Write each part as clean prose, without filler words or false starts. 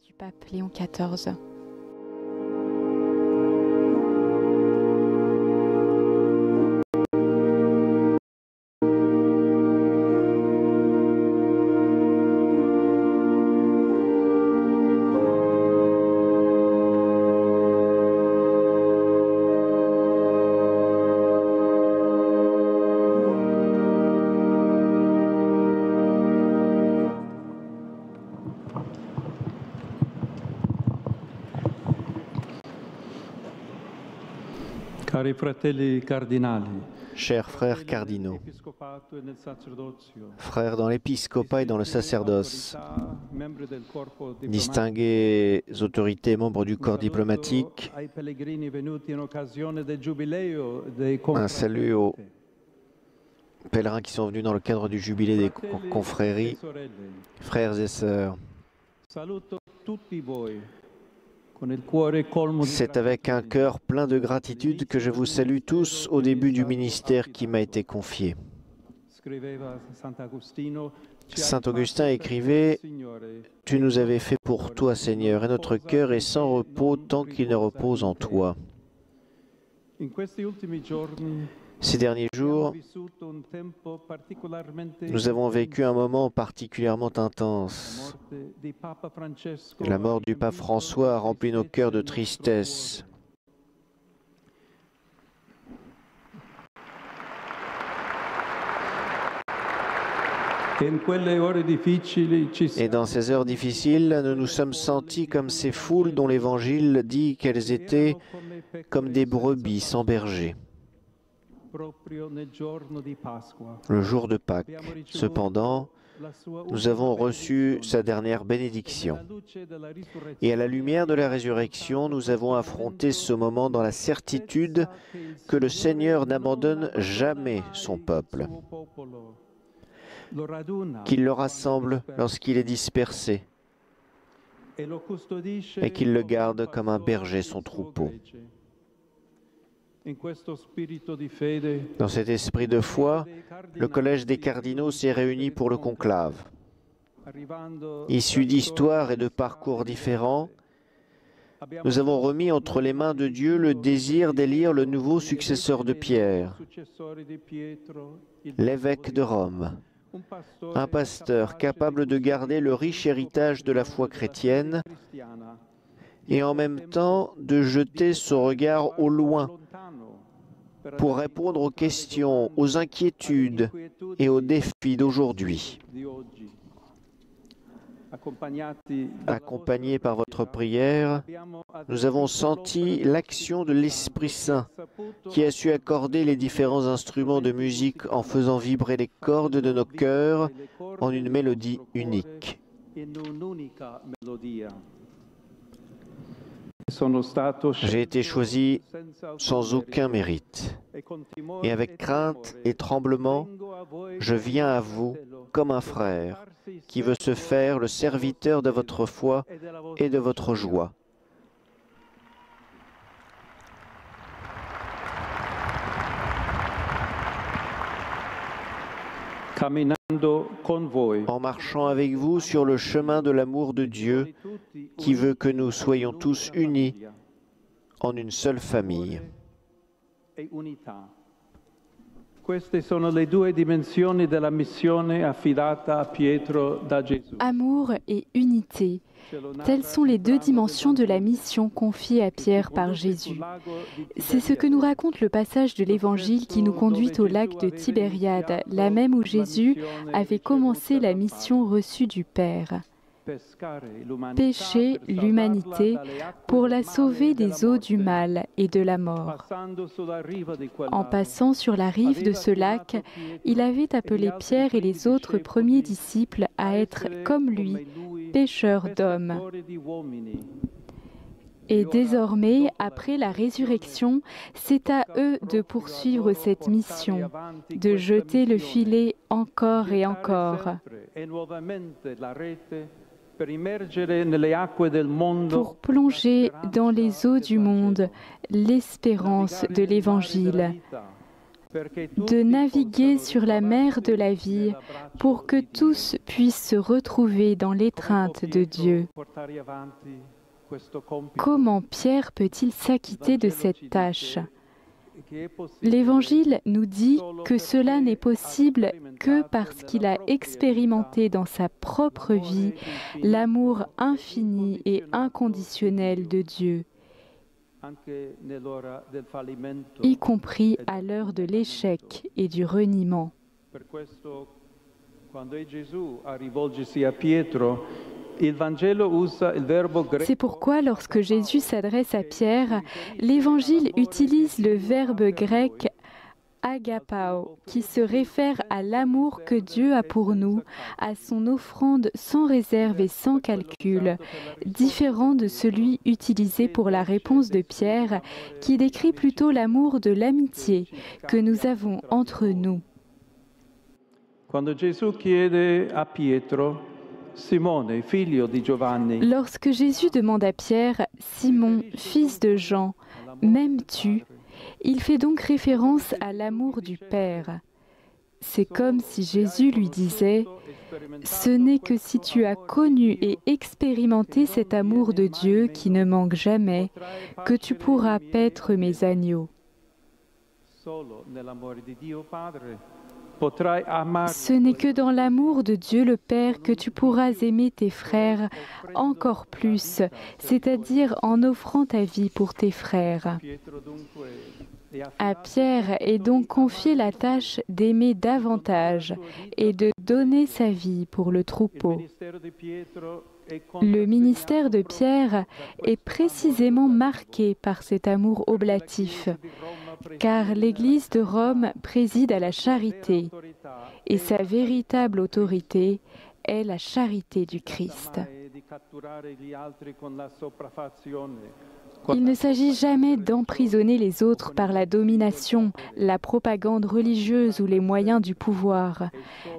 du pape Léon XIV. Cari fratelli cardinali, Chers frères cardinaux, frères dans l'épiscopat et dans le sacerdoce, distinguées autorités membres du corps diplomatique, un salut aux pèlerins qui sont venus dans le cadre du jubilé des confréries, frères et sœurs. C'est avec un cœur plein de gratitude que je vous salue tous au début du ministère qui m'a été confié. Saint Augustin écrivait « Tu nous avais fait pour toi, Seigneur, et notre cœur est sans repos tant qu'il ne repose en toi. » Ces derniers jours, nous avons vécu un moment particulièrement intense. La mort du pape François a rempli nos cœurs de tristesse. Et dans ces heures difficiles, nous nous sommes sentis comme ces foules dont l'Évangile dit qu'elles étaient comme des brebis sans berger. Le jour de Pâques, cependant, nous avons reçu sa dernière bénédiction. Et à la lumière de la résurrection, nous avons affronté ce moment dans la certitude que le Seigneur n'abandonne jamais son peuple, qu'il le rassemble lorsqu'il est dispersé et qu'il le garde comme un berger son troupeau. Dans cet esprit de foi, le Collège des cardinaux s'est réuni pour le conclave. Issus d'histoires et de parcours différents, nous avons remis entre les mains de Dieu le désir d'élire le nouveau successeur de Pierre, l'évêque de Rome, un pasteur capable de garder le riche héritage de la foi chrétienne et en même temps de jeter son regard au loin pour répondre aux questions, aux inquiétudes et aux défis d'aujourd'hui. Accompagnés par votre prière, nous avons senti l'action de l'Esprit Saint qui a su accorder les différents instruments de musique en faisant vibrer les cordes de nos cœurs en une mélodie unique. J'ai été choisi sans aucun mérite, et avec crainte et tremblement, je viens à vous comme un frère qui veut se faire le serviteur de votre foi et de votre joie. En marchant avec vous sur le chemin de l'amour de Dieu, qui veut que nous soyons tous unis en une seule famille. Amour et unité, telles sont les deux dimensions de la mission confiée à Pierre par Jésus. C'est ce que nous raconte le passage de l'Évangile qui nous conduit au lac de Tibériade, là même où Jésus avait commencé la mission reçue du Père. Pêcher l'humanité pour la sauver des eaux du mal et de la mort. En passant sur la rive de ce lac, il avait appelé Pierre et les autres premiers disciples à être comme lui, pêcheurs d'hommes. Et désormais, après la résurrection, c'est à eux de poursuivre cette mission, de jeter le filet encore et encore, pour plonger dans les eaux du monde l'espérance de l'Évangile, de naviguer sur la mer de la vie pour que tous puissent se retrouver dans l'étreinte de Dieu. Comment Pierre peut-il s'acquitter de cette tâche ? L'Évangile nous dit que cela n'est possible que parce qu'il a expérimenté dans sa propre vie l'amour infini et inconditionnel de Dieu, y compris à l'heure de l'échec et du reniement. C'est pourquoi, lorsque Jésus s'adresse à Pierre, l'Évangile utilise le verbe grec agapao, qui se réfère à l'amour que Dieu a pour nous, à son offrande sans réserve et sans calcul, différent de celui utilisé pour la réponse de Pierre, qui décrit plutôt l'amour de l'amitié que nous avons entre nous. Lorsque Jésus demande à Pierre, « Simon, fils de Jean, m'aimes-tu » il fait donc référence à l'amour du Père. C'est comme si Jésus lui disait, « Ce n'est que si tu as connu et expérimenté cet amour de Dieu qui ne manque jamais, que tu pourras paître mes agneaux. » Ce n'est que dans l'amour de Dieu le Père que tu pourras aimer tes frères encore plus, c'est-à-dire en offrant ta vie pour tes frères. À Pierre est donc confiée la tâche d'aimer davantage et de donner sa vie pour le troupeau. Le ministère de Pierre est précisément marqué par cet amour oblatif, car l'Église de Rome préside à la charité, et sa véritable autorité est la charité du Christ. Il ne s'agit jamais d'emprisonner les autres par la domination, la propagande religieuse ou les moyens du pouvoir,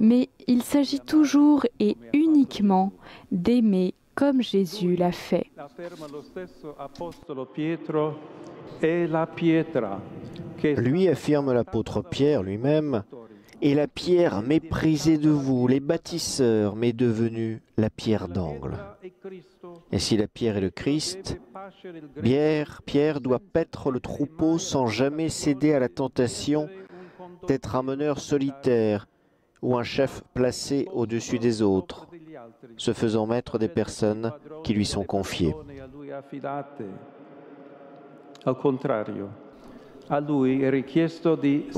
mais il s'agit toujours et uniquement d'aimer comme Jésus l'a fait. Lui affirme l'apôtre Pierre lui-même, « Et la pierre méprisée de vous, les bâtisseurs, m'est devenue la pierre d'angle. » Et si la pierre est le Christ, Pierre doit paître le troupeau sans jamais céder à la tentation d'être un meneur solitaire ou un chef placé au-dessus des autres, se faisant maître des personnes qui lui sont confiées. Au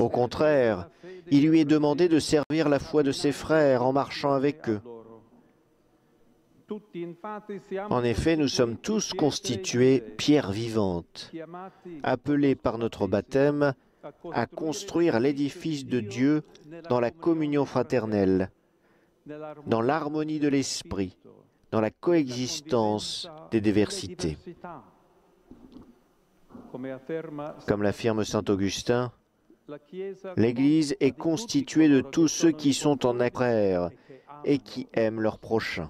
contraire, il lui est demandé de servir la foi de ses frères en marchant avec eux. En effet, nous sommes tous constitués pierres vivantes, appelés par notre baptême à construire l'édifice de Dieu dans la communion fraternelle, dans l'harmonie de l'esprit, dans la coexistence des diversités. Comme l'affirme saint Augustin, l'Église est constituée de tous ceux qui sont en frères et qui aiment leur prochain.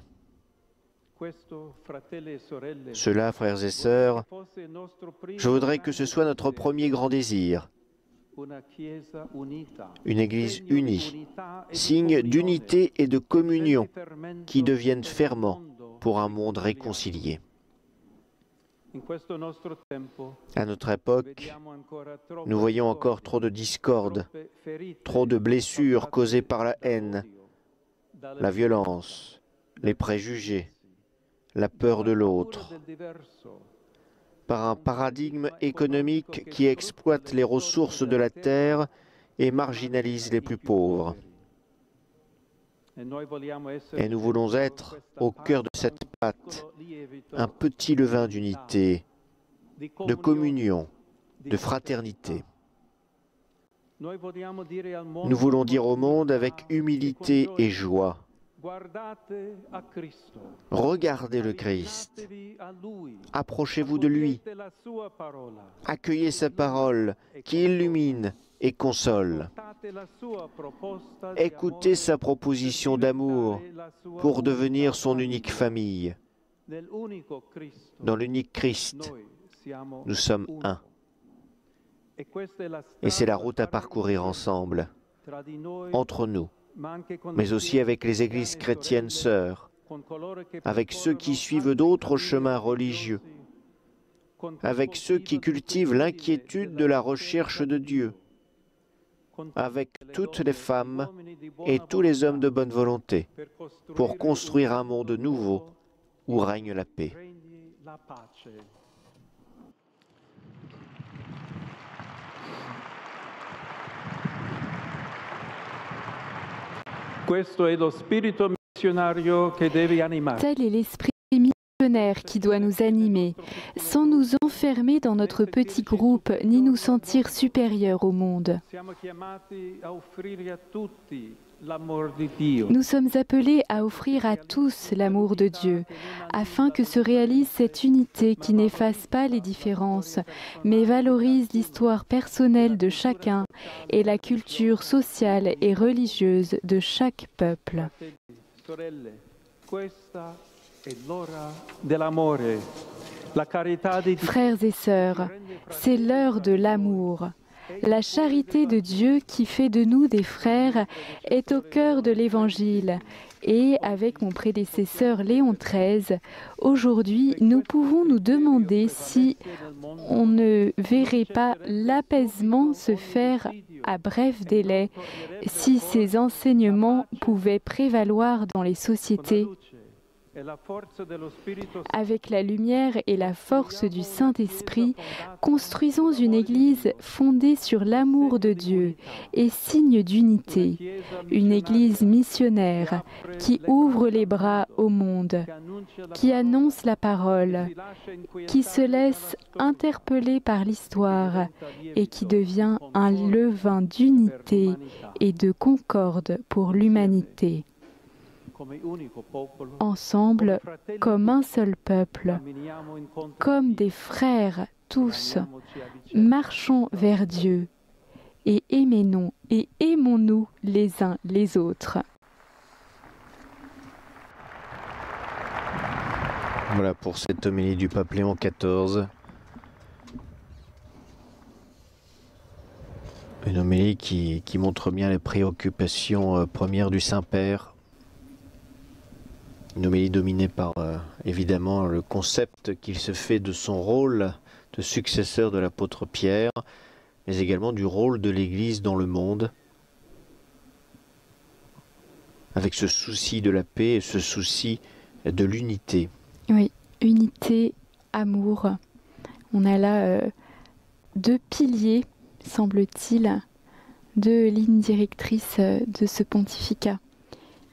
Cela, frères et sœurs, je voudrais que ce soit notre premier grand désir. Une Église unie, signe d'unité et de communion qui deviennent ferments pour un monde réconcilié. À notre époque, nous voyons encore trop de discordes, trop de blessures causées par la haine, la violence, les préjugés, la peur de l'autre, par un paradigme économique qui exploite les ressources de la terre et marginalise les plus pauvres. Et nous voulons être au cœur de cette pâte, un petit levain d'unité, de communion, de fraternité. Nous voulons dire au monde avec humilité et joie, regardez le Christ, approchez-vous de lui, accueillez sa parole qui illumine et console. Écoutez sa proposition d'amour pour devenir son unique famille. Dans l'unique Christ, nous sommes un. Et c'est la route à parcourir ensemble, entre nous, mais aussi avec les églises chrétiennes sœurs, avec ceux qui suivent d'autres chemins religieux, avec ceux qui cultivent l'inquiétude de la recherche de Dieu, avec toutes les femmes et tous les hommes de bonne volonté, pour construire un monde nouveau où règne la paix. Tel est l'esprit missionnaire qui doit nous animer, sans nous enfermer dans notre petit groupe ni nous sentir supérieurs au monde. Nous sommes appelés à offrir à tous l'amour de Dieu, afin que se réalise cette unité qui n'efface pas les différences, mais valorise l'histoire personnelle de chacun et la culture sociale et religieuse de chaque peuple. Frères et sœurs, c'est l'heure de l'amour. La charité de Dieu qui fait de nous des frères est au cœur de l'Évangile. Et avec mon prédécesseur Léon XIII, aujourd'hui, nous pouvons nous demander si on ne verrait pas l'apaisement se faire à bref délai, si ces enseignements pouvaient prévaloir dans les sociétés. Avec la lumière et la force du Saint-Esprit, construisons une Église fondée sur l'amour de Dieu et signe d'unité, une Église missionnaire qui ouvre les bras au monde, qui annonce la parole, qui se laisse interpeller par l'histoire et qui devient un levain d'unité et de concorde pour l'humanité. Ensemble, comme un seul peuple, comme des frères tous, marchons vers Dieu et aimons-nous les uns les autres. Voilà pour cette homélie du pape Léon XIV. Une homélie qui montre bien les préoccupations premières du Saint-Père. Une homélie dominée par, évidemment, le concept qu'il se fait de son rôle de successeur de l'apôtre Pierre, mais également du rôle de l'Église dans le monde, avec ce souci de la paix et ce souci de l'unité. Oui, unité, amour. On a là deux piliers, semble-t-il, deux lignes directrices de ce pontificat,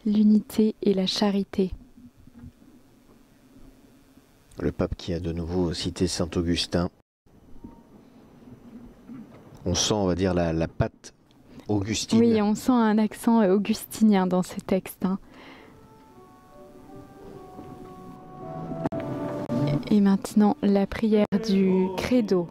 l'unité et la charité. Le pape qui a de nouveau cité saint Augustin. On sent, on va dire, la patte augustine. Oui, on sent un accent augustinien dans ce texte. Et maintenant, la prière du Credo.